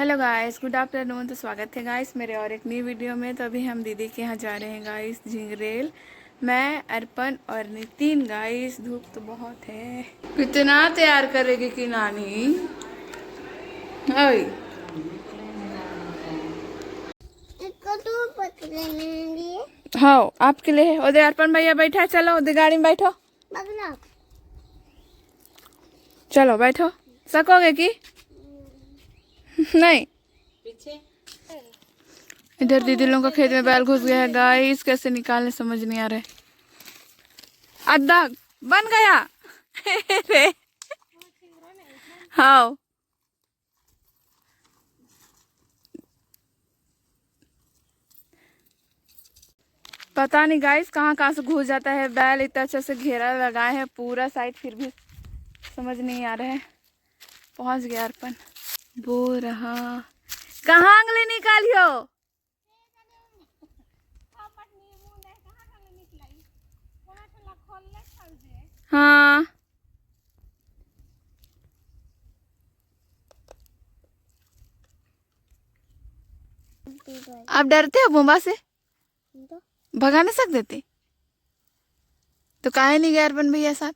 Hello guys, good afternoon. तो स्वागत है गाइस मेरे और एक नई वीडियो में। तो अभी हम दीदी के यहाँ जा रहे हैं गाइस, झिंगरेल। मैं, अर्पण और नितिन। गाइस धूप तो बहुत है। कितना तैयार करेगी कि नानी। ओए हाँ, आपके लिए है। उधर अर्पण भैया बैठा है, चलो उधर गाड़ी में बैठो। चलो बैठो। सकोगे कि नहीं? पीछे इधर दीदी लोगों का खेत में बैल घुस गया है गाइस। कैसे निकालने समझ नहीं आ रहा है। अद्दा बन गया। रे हाँ, पता नहीं गाइस कहाँ कहाँ से घुस जाता है बैल। इतना अच्छे से घेरा लगाए है पूरा साइड, फिर भी समझ नहीं आ रहा है। पहुंच गया अर्पण। बो रहा कहाँ अंगली निकालियो। हाँ, आप डरते हो बुम्बा से? भगा नहीं सकते थे तो काहे नहीं गए अर्पण भैया साथ?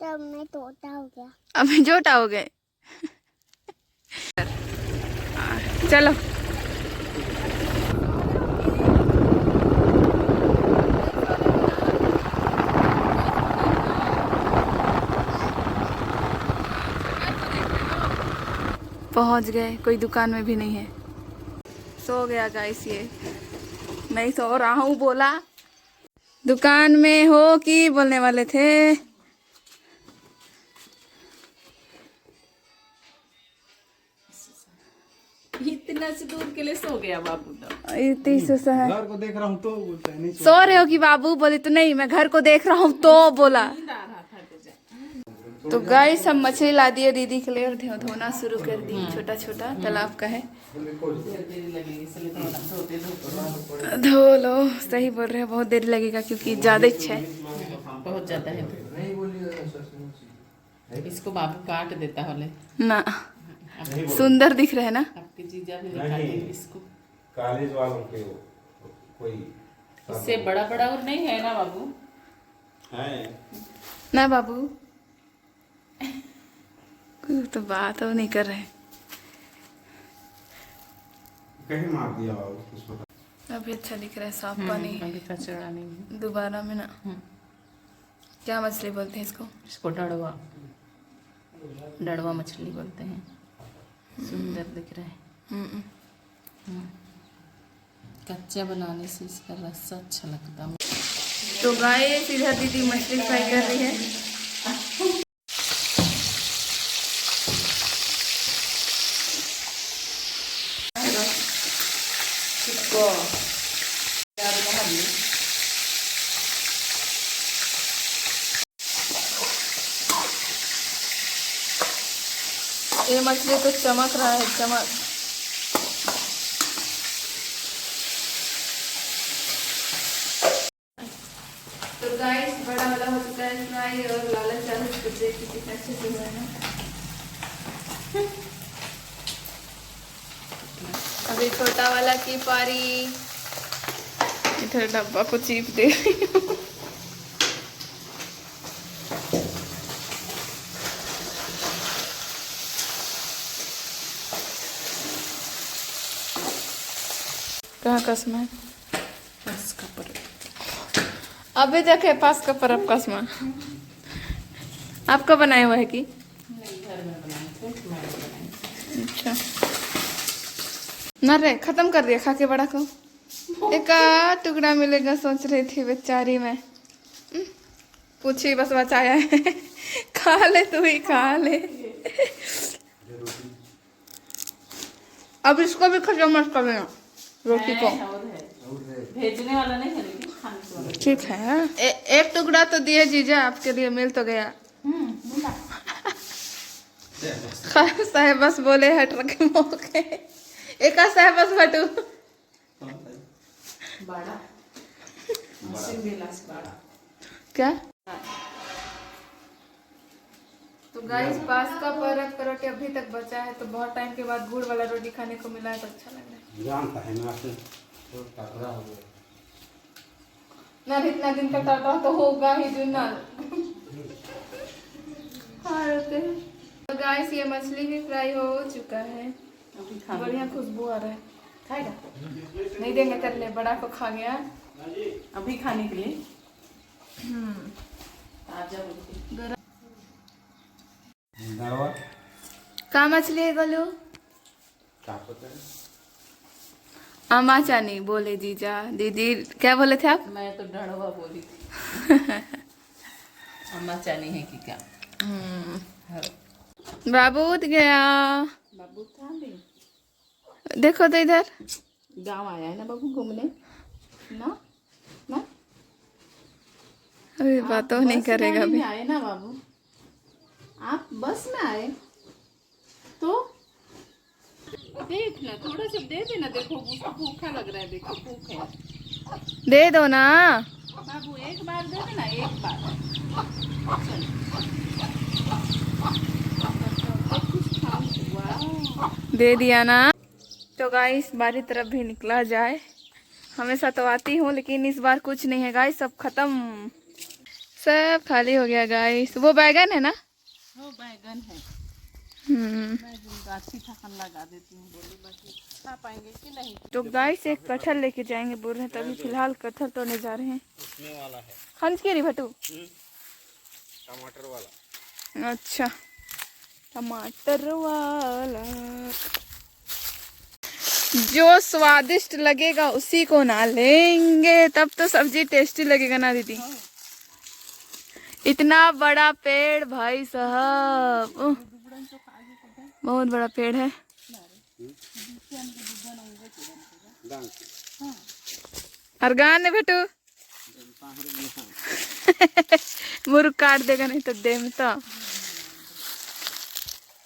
तब मैं तोता हो गया। अभी जोटा हो गए। चलो पहुंच गए। कोई दुकान में भी नहीं है। सो गया गाइस ये। नहीं सो रहा हूँ बोला। दुकान में हो कि बोलने वाले थे। इतना से दूर के लिए सो गया बाबू तो। इतनी से है। घर को देख रहा हूँ तो बोलता है नहीं सो रहे हो कि बाबू? बोले तो नहीं, मैं घर को देख रहा हूँ तो बोला। तो गाइस हम मछली ला दिए दीदी के लिए और धोना शुरू कर दी। छोटा छोटा तालाब का है। धो लो। सही बोल रहे हो, बहुत देर लगेगा क्योंकि ज्यादा इच्छा है। बहुत ज्यादा है तो इसको बाबू काट देता होले ना। सुंदर दिख रहे है ना। आपके जीजा भी दिखाते इसको। कॉलेज वालों के कोई इससे बड़ा बड़ा और नहीं है ना बाबू? है ना बाबू, कोई तो बात हो नहीं कर रहे। कहीं मार दिया उसको। अभी अच्छा दिख रहा है, साफ पानी। अभी कचड़ा नहीं है। दोबारा में ना। क्या मछली बोलते हैं इसको? इसको डड़वा, डड़वा मछली बोलते हैं। सुंदर दिख रहा है। कच्चा बनाने से इसका रस्सा अच्छा लगता है। तो गाइस इधर दीदी मछली फ्राई कर रही है। ये मछली तो चमक रहा है, चमक। तो गाइस बड़ा वाला हो चुका है फ्राई और लाला चावल कितने अच्छे से हुआ है ना। अभी छोटा वाला की पारी। इधर डब्बा को चीप दे रही हूँ। कहाँ कसम है? बस का पर अभी देखे पास का परब कसमा आपका बनाया हुआ है कि? घर में बनाए थे, तुम्हारे बनाए थे। अच्छा ना रे, खत्म कर दिया खा के बड़ा को। एक टुकड़ा मिलेगा सोच रही थी बेचारी में। कुछ ही बस बचाया है। खा ले तू ही खा ले। अब इसको भी खत्म मत कर देना रोटी को। और है। भेजने वाला नहीं है लेकिन खाने वाला। ठीक है। एक टुकड़ा तो दिए जीजा, आपके लिए मिल तो गया। साहेब बस बोले हट रखे मौके। एक साहेब बस हटू। बड़ा क्या तो गाइस पास्ता परत का रोटी अभी तक बचा है, तो बहुत टाइम के बाद गुड़ वाला रोटी खाने को मिला है तो अच्छा लग रहा है। जानता है ना आपने तो तगड़ा हो गया। ना इतना दिन का टाटा तो होगा ही जो ना तो गाइस ये मछली भी फ्राई हो चुका है, अभी खा बढ़िया खुशबू आ रहा है। खाएगा? नहीं देंगे तेरे, बड़ा को खा गया। अभी खाने के लिए ताजा रोटी। दरवा का मछली है गोलू? क्या पता है? अमाचा नहीं बोले जीजा दीदी, क्या बोले थे आप? मैं तो डड़वा बोली थी। अम्मा चानी है कि क्या? हाँ। बाबू उठ गया, बाबू कहाँ भी? देखो तो इधर गांव आया है ना बाबू घूमने ना ना। अभी बात नहीं बस करेगा गाड़ी अभी। में आए ना बाबू, आप बस में आए तो देख ना, थोड़ा सा दे देना। देखो उसको भूखा लग रहा है, देखो भूख है। दे दो ना बाबू एक बार दे देना, एक बार। वाह, दे दिया ना। तो गाइस बारी तरफ भी निकला जाए, हमेशा तो आती हूँ लेकिन इस बार कुछ नहीं है गाइस, सब खत्म, सब खाली हो गया गाइस। वो बैगन है ना? वो बैगन है। मैं गाछी थकन लगा देती हूँ, बोली बाकी खा पाएंगे कि नहीं। तो गाइस एक कटहल लेके जाएंगे बोल रहे हैं, तभी फिलहाल कटहल तोड़ने जा रहे हैं। उसमें वाला है हंस के रही भटू। टमाटर वाला। अच्छा टमाटर वाला, जो स्वादिष्ट लगेगा उसी को ना लेंगे, तब तो सब्जी टेस्टी लगेगा ना दीदी। इतना बड़ा पेड़ भाई साहब, बहुत बड़ा पेड़ है। अर्गान है बेटू मुर्ग काट देगा नहीं तो दे में तो।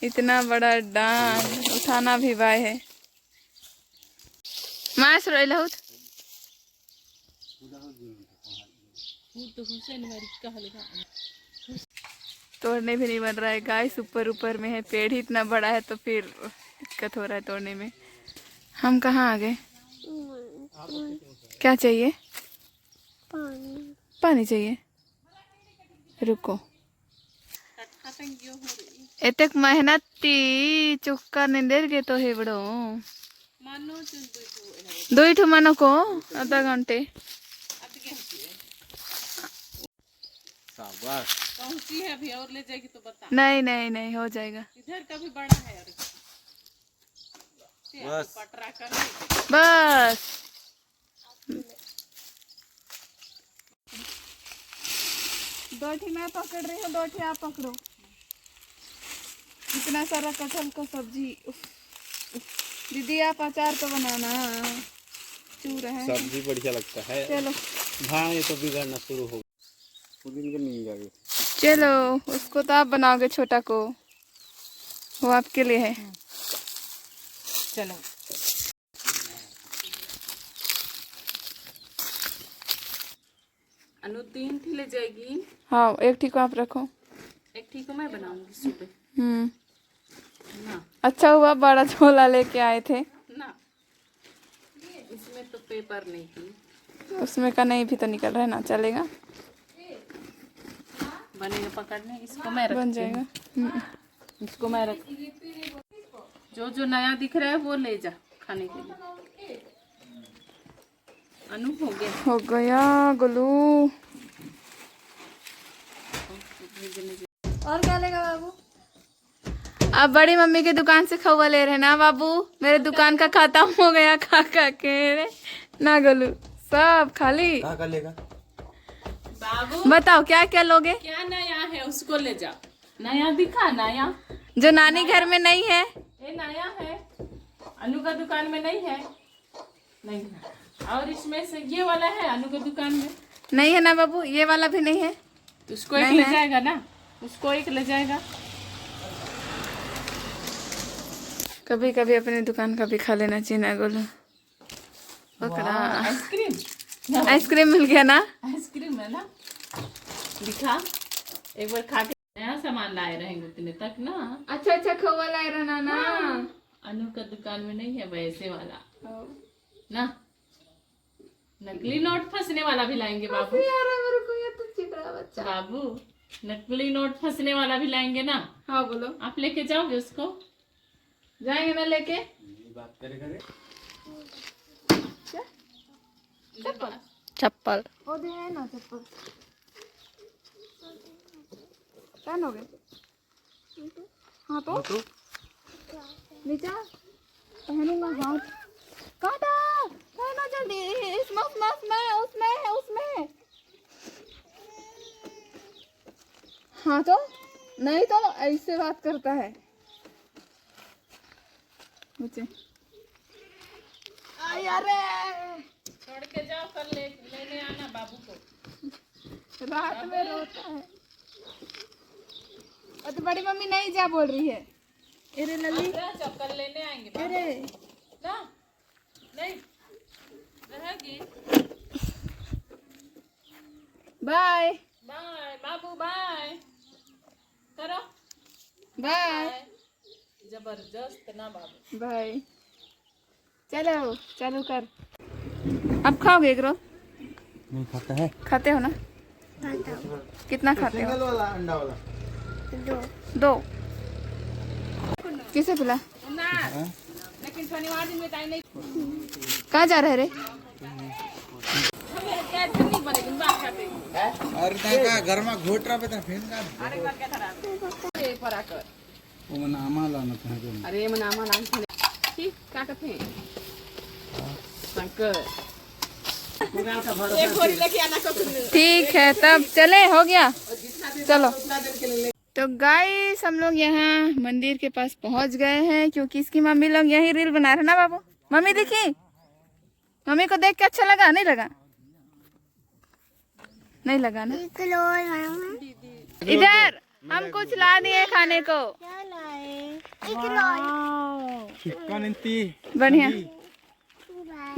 इतना बड़ा डांग उठाना भी भाई है। मास रोइला तोड़ने भी नहीं बन रहा है गाइस, ऊपर ऊपर में है, पेड़ ही इतना बड़ा है तो फिर दिक्कत हो रहा है तोड़ने में। हम कहाँ आ गए? क्या चाहिए? पानी। पानी चाहिए, रुको। एतक मेहनती चुक्का नहीं दे गए तो है बड़ो दो ही मानो को आधा घंटे पहुंची है अभी, और ले जाएगी तो बता। नहीं नहीं नहीं हो जाएगा, इधर का भी बड़ा है। बस पटरा कर बस। दो मैं पकड़ रही हूँ, दो आप पकड़ो। इतना सारा कटहल का सब्जी। दीदी आप अचार तो बनाना, चू रहे हैं। सब्जी बढ़िया लगता है। चलो हाँ ये तो बिगड़ना शुरू हो गया। चलो, उसको तो आप बनाओगे, छोटा को वो आपके लिए है। चलो अनु 3 थी ले जाएगी। हाँ एक ठीक आप रखो, एक ठीक मैं बनाऊंगी सुबह ना। अच्छा हुआ बड़ा झोला लेके आए थे। ना इसमें तो पेपर नहीं थी, उसमें का नहीं भी तो निकल रहा है ना, चलेगा बनेगा पकड़ने। इसको मैं बन रखती जाएगा। हूँ, इसको मैं रख। जो जो नया दिख रहा है वो ले जा खाने के लिए। अनु हो गया, हो गया गुलू। और क्या लेगा बाबू? आप बड़ी मम्मी के दुकान से खवा ले रहे ना बाबू? मेरे दुकान का खत्म हो गया खा खा के ना गुलू, सब खाली। कहाँ लेगा? बाबू बताओ क्या क्या लोगे? क्या नया है उसको ले जा। नया दिखा, नया जो नानी घर में नहीं है। ये नया है, अनु का दुकान में नहीं है। नहीं है। और इसमें से ये वाला है अनु के दुकान में नहीं है ना बाबू, ये वाला भी नहीं है। तो उसको एक ले जाएगा ना, उसको एक ले जाएगा। कभी कभी अपनी दुकान का भी खा लेना चाहिए ना गोलू। पकड़ा आइसक्रीम, आइसक्रीम मिल गया ना। आइसक्रीम है ना, दिखा एक बार खा के। नया सामान लाए रहेंगे उतने तक ना। अच्छा अच्छा खोवा लाए रहना ना। अनु का दुकान में नहीं है वैसे वाला ना। नकली नोट फंसने वाला भी लाएंगे बाबू। मेरे को ये तो चिकरा बच्चा। बाबू नकली नोट फंसने वाला भी लाएंगे ना। हाँ बोलो। आप लेके जाओगे उसको? जाएंगे ना लेके। बात करे करे चप्पल ओ दे है ना चप्पल पहनोगे? हाँ तो नीचा पहनूंगा। हाँ काटा पहनो जल्दी। इसमें उसमें उसमें उसमें उसमें। हाँ तो नहीं तो ऐसे बात करता है मुझे। अरे छोड़ के जाओ, कल लेने आना बाबू को। रात में रोता है। और तो बड़ी मम्मी नहीं जा बोल रही है। अरे लल्ली कल लेने आएंगे बाबू। अरे ना नहीं रहेगी। बाय बाय बाबू बाय करो। बाय जबरदस्त ना बाबू। बाय। चलो चालू कर। अब खाओगे एग रोल? नहीं खाता है। खाते हो ना? कितना खाते हो? सिंगल वाला अंडा वाला दो। किसे पिला? लेकिन शनिवार दिन में टाइम नहीं। कहाँ जा रहे रे? अरे का घर में घोट रहा बेटा फेन का पराकर वो मना आमाला ना था जो अरे मनामा नाम से ठीक काटत है शंकर। एक बोरी लेके आना कब। ठीक है तब चले, हो गया चलो। तो गाइस हम लोग यहाँ मंदिर के पास पहुँच गए हैं क्योंकि इसकी मम्मी लोग यही रील बना रहे ना बाबू। मम्मी देखी, मम्मी को देख के अच्छा लगा नहीं लगा? नहीं लगा ना। इधर हम कुछ ला दिए खाने को। चिकन इंती बढ़िया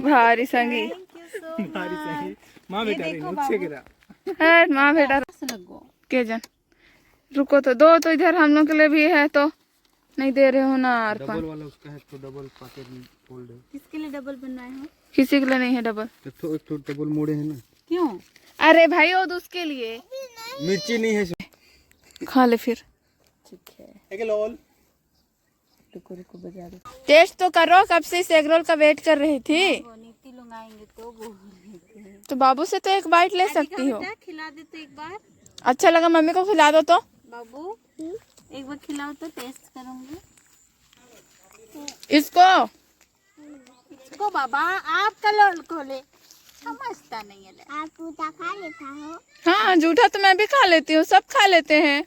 भारी संगी। भारी सही मां बेटा रे नीचे गिरा। है माँ बेटा के जन। रुको तो दो तो इधर हम लोग के लिए भी है तो नहीं दे रहे हो ना अर्पण। डबल वाला उसका है तो डबल पैकेट फोल्ड है। किसके लिए डबल बनवाए हो? किसी के लिए नहीं है डबल। तो एक तो डबल मोड़े है ना। क्यों? अरे भाई वो तो उसके लिए। मिर्ची नहीं है इसमें। खा ले फिर। ठीक है एक लोल रुको रुको बजा दो। टेस्ट तो करो, कब से इस एग रोल का वेट कर रही थी। नीति लोग आएंगे तो तो बाबू से तो एक बाइट ले सकती हो। खिला दे तो एक बार। अच्छा लगा मम्मी को खिला दो तो। बाबू एक बार खिलाओ तो टेस्ट करूंगी इसको। इसको। बाबा आप कलर खोले समझता नहीं है। आप पूजा खा लेता हो? हाँ जूठा तो मैं भी खा लेती हूँ, सब खा लेते हैं।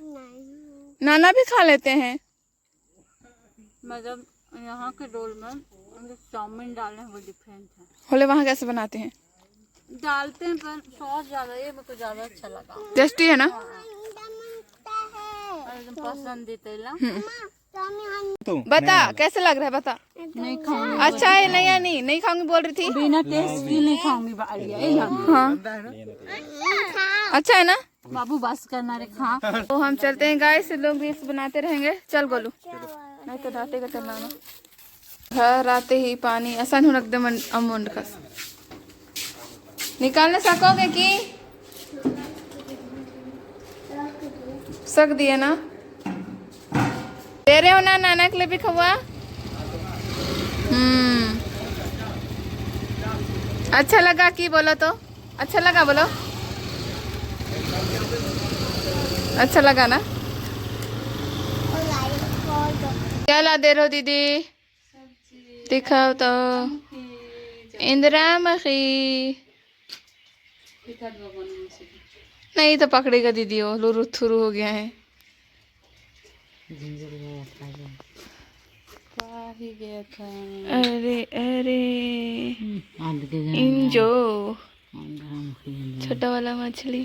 नाना भी खा लेते हैं। मतलब यहाँ के रोल में चाउमीन डालने वो डिफरेंट है। होले वहाँ कैसे बनाते हैं? डालते हैं पर सॉस ज्यादा, ये मेरे को ज्यादा अच्छा लगा। टेस्टी है ना? एकदम पसंदीदा। बता कैसे लग रहा है बता। नहीं खाऊंगी। अच्छा है नहीं या नहीं? नहीं खाऊंगी बोल रही थी। बिना टेस्ट की नहीं खाऊंगी। हाँ अच्छा है ना? बाबू बस करना रे खा। तो हम चलते हैं गाइस, लोग रील्स बनाते रहेंगे। चल गोलू नहीं तो डांटेगा चलना ना। घर आते ही पानी आसान हो रख दे अमुंड का निकालने सकोगे कि सक दिए ना? दे रहे हो ना नाना के लिए भी खवा। अच्छा लगा कि बोलो तो। अच्छा लगा बोलो। अच्छा लगा ना? क्या ला दे रहे हो दीदी? दिखाओ तो। इंदिरा मखी नहीं तो पकड़ेगा दीदी, वो लुरु थुरु हो गया है। अरे अरे इंजो छोटा वाला मछली।